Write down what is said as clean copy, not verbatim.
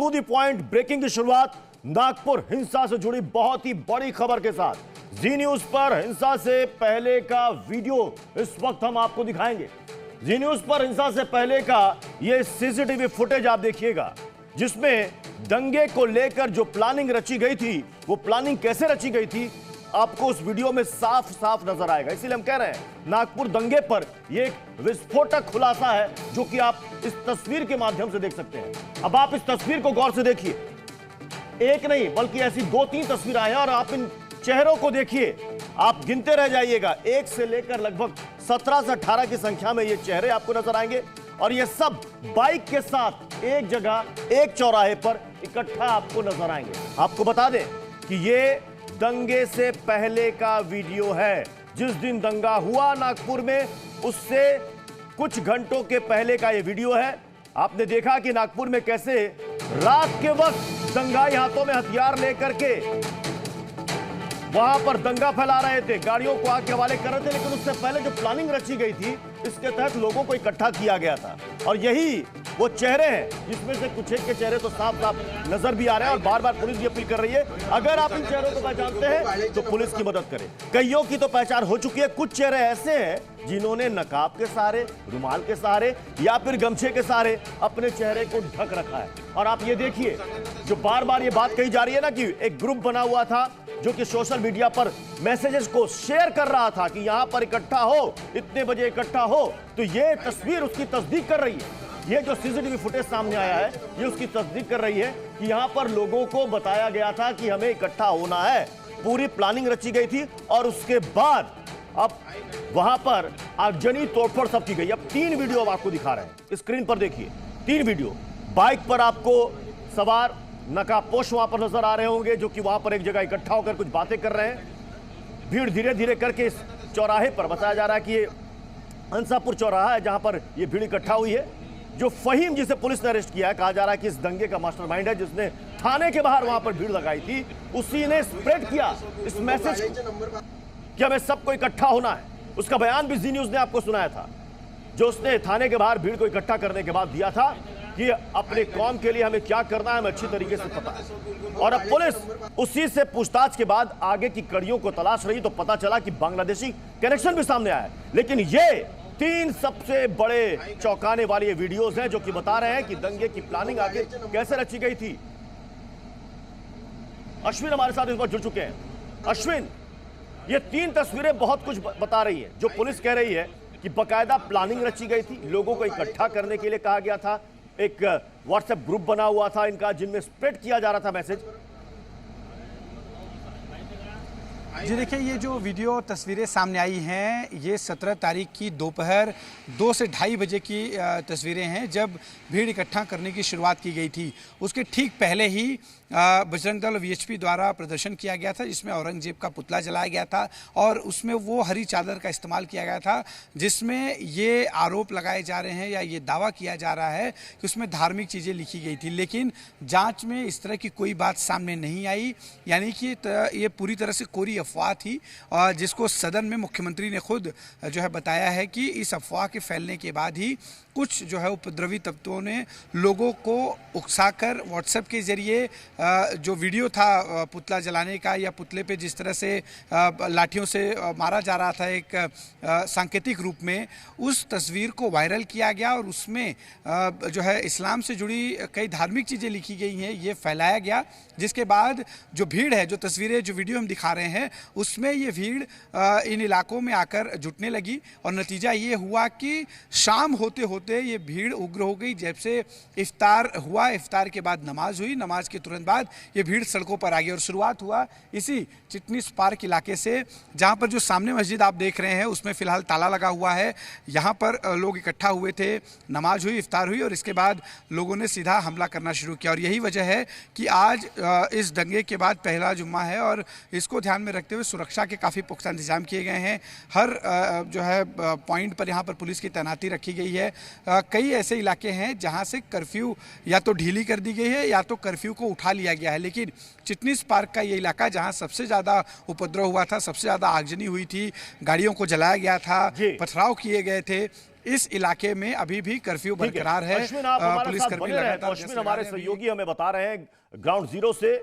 To the point breaking की शुरुआत नागपुर हिंसा से जुड़ी बहुत ही बड़ी खबर के साथ। जी न्यूज पर हिंसा से पहले का वीडियो इस वक्त हम आपको दिखाएंगे। जी न्यूज पर हिंसा से पहले का यह सीसीटीवी फुटेज आप देखिएगा, जिसमें दंगे को लेकर जो प्लानिंग रची गई थी, वो प्लानिंग कैसे रची गई थी आपको उस वीडियो में साफ साफ नजर आएगा। इसीलिए हम कह रहे हैं नागपुर दंगे पर यह एक विस्फोटक खुलासा है, जो कि आप इस तस्वीर के माध्यम से देख सकते हैं। अब आप इस तस्वीर को गौर से देखिए, एक नहीं बल्कि ऐसी 2-3 तस्वीरें हैं और आप इन चेहरों को देखिए, आप गिनते रह जाइएगा। 1 से लेकर लगभग 17 से 18 की संख्या में ये चेहरे आपको नजर आएंगे और ये सब बाइक के साथ एक जगह एक चौराहे पर इकट्ठा आपको नजर आएंगे। आपको बता दें कि ये दंगे से पहले का वीडियो है। जिस दिन दंगा हुआ नागपुर में, उससे कुछ घंटों के पहले का यह वीडियो है। आपने देखा कि नागपुर में कैसे रात के वक्त दंगाई हाथों में हथियार लेकर के वहां पर दंगा फैला रहे थे, गाड़ियों को आग के हवाले कर रहे थे। लेकिन उससे पहले जो प्लानिंग रची गई थी, इसके तहत लोगों को इकट्ठा किया गया था। और यही वो चेहरे हैं, जिसमें से कुछ एक के चेहरे तो साफ साफ नजर भी आ रहे हैं। और बार बार पुलिस भी अपील कर रही है, अगर आप इन चेहरों को पहचानते हैं तो पुलिस की मदद करें। कईयों की तो पहचान हो चुकी है। कुछ चेहरे ऐसे हैं जिन्होंने नकाब के सहारे, रुमाल के सहारे या फिर गमछे के सहारे अपने चेहरे को ढक रखा है। और आप ये देखिए, जो बार बार ये बात कही जा रही है ना कि एक ग्रुप बना हुआ था जो कि सोशल मीडिया पर मैसेजेस को शेयर कर रहा था कि यहां पर इकट्ठा हो, इतने बजे इकट्ठा हो, तो ये तस्वीर उसकी तस्दीक कर रही है। ये जो सीसीटीवी फुटेज सामने आया है, ये उसकी तस्दीक कर रही है कि यहां पर लोगों को बताया गया था कि हमें इकट्ठा होना है। पूरी प्लानिंग रची गई थी और उसके बाद अब वहां पर आगजनी तोड़फोड़ सब की गई। अब 3 वीडियो अब आपको दिखा रहे हैं, स्क्रीन पर देखिए। 3 वीडियो बाइक पर आपको सवार नकाबपोश वहां पर नजर आ रहे होंगे, जो कि वहां पर एक जगह इकट्ठा होकर कुछ बातें कर रहे हैं। भीड़ धीरे धीरे करके इस चौराहे पर, बताया जा रहा है कि ये हंसापुर चौराहा है जहां पर ये भीड़ इकट्ठा हुई है। जो फहीम, जिसे पुलिस ने अरेस्ट किया है, कहा जा रहा है कि इस दंगे का मास्टरमाइंड है, जिसने थाने के बाहर वहां पर भीड़ लगाई थी, उसी ने स्प्रेड किया इस मैसेज कि हमें सबको इकट्ठा होना है। उसका बयान भी जी न्यूज ने आपको सुनाया था, जो उसने थाने के बाहर भीड़ को इकट्ठा करने के बाद दिया था कि अपने कौम के लिए हमें क्या करना है, हमें अच्छी तरीके से पता है। और अब पुलिस उसी से पूछताछ के बाद आगे की कड़ियों को तलाश रही, तो पता चला कि बांग्लादेशी कनेक्शन भी सामने आया। लेकिन ये 3 सबसे बड़े चौंकाने वाले ये वीडियोस हैं, जो कि बता रहे हैं कि दंगे की प्लानिंग आगे कैसे रची गई थी। अश्विन हमारे साथ इस बार जुड़ चुके हैं। अश्विन, ये 3 तस्वीरें बहुत कुछ बता रही है। जो पुलिस कह रही है कि बकायदा प्लानिंग रची गई थी, लोगों को इकट्ठा करने के लिए कहा गया था, एक व्हाट्सएप ग्रुप बना हुआ था इनका, जिनमें स्प्रेड किया जा रहा था मैसेज। जी देखिए, ये जो वीडियो तस्वीरें सामने आई हैं, ये 17 तारीख की दोपहर 2 से 2:30 बजे की तस्वीरें हैं, जब भीड़ इकट्ठा करने की शुरुआत की गई थी। उसके ठीक पहले ही बजरंग दल वीएचपी द्वारा प्रदर्शन किया गया था, जिसमें औरंगजेब का पुतला जलाया गया था और उसमें वो हरी चादर का इस्तेमाल किया गया था, जिसमें ये आरोप लगाए जा रहे हैं या ये दावा किया जा रहा है कि उसमें धार्मिक चीज़ें लिखी गई थी। लेकिन जांच में इस तरह की कोई बात सामने नहीं आई, यानी कि ये पूरी तरह से कोरी अफवाह थी, और जिसको सदन में मुख्यमंत्री ने खुद जो है बताया है कि इस अफवाह के फैलने के बाद ही कुछ जो है उपद्रवी तत्वों ने लोगों को उकसाकर व्हाट्सएप के जरिए जो वीडियो था पुतला जलाने का, या पुतले पे जिस तरह से लाठियों से मारा जा रहा था एक सांकेतिक रूप में, उस तस्वीर को वायरल किया गया और उसमें जो है इस्लाम से जुड़ी कई धार्मिक चीज़ें लिखी गई हैं, ये फैलाया गया। जिसके बाद जो भीड़ है, जो तस्वीरें, जो वीडियो हम दिखा रहे हैं, उसमें ये भीड़ इन इलाकों में आकर जुटने लगी और नतीजा ये हुआ कि शाम होते होते ये भीड़ उग्र हो गई। जब से इफ्तार हुआ, इफ्तार के बाद नमाज हुई, नमाज के तुरंत बाद ये भीड़ सड़कों पर आ गई और शुरुआत हुआ इसी चिटनीस पार्क इलाके से, जहां पर जो सामने मस्जिद आप देख रहे हैं उसमें फिलहाल ताला लगा हुआ है। यहां पर लोग इकट्ठा हुए थे, नमाज हुई, इफ्तार हुई और इसके बाद लोगों ने सीधा हमला करना शुरू किया। और यही वजह है कि आज इस दंगे के बाद पहला जुम्मा है और इसको ध्यान में रखते हुए सुरक्षा के काफ़ी पुख्ता इंतजाम किए गए हैं। हर जो है पॉइंट पर यहाँ पर पुलिस की तैनाती रखी गई है। कई ऐसे इलाके हैं जहाँ से कर्फ्यू या तो ढीली कर दी गई है या तो कर्फ्यू को उठा लिया गया है, लेकिन चिटनीस पार्क का ये इलाका जहाँ सबसे ज़्यादा उपद्रव हुआ था, सबसे ज़्यादा आगजनी हुई थी, गाड़ियों को जलाया गया था, पथराव किए गए थे, इस इलाके में अभी भी कर्फ्यू ठीक है। बरकरार है। अश्विन, आप हमारे साथ पुलिसकर्मी बने रहे। लगातार अश्विन, हमारे सहयोगी हमें बता रहे हैं ग्राउंड जीरो से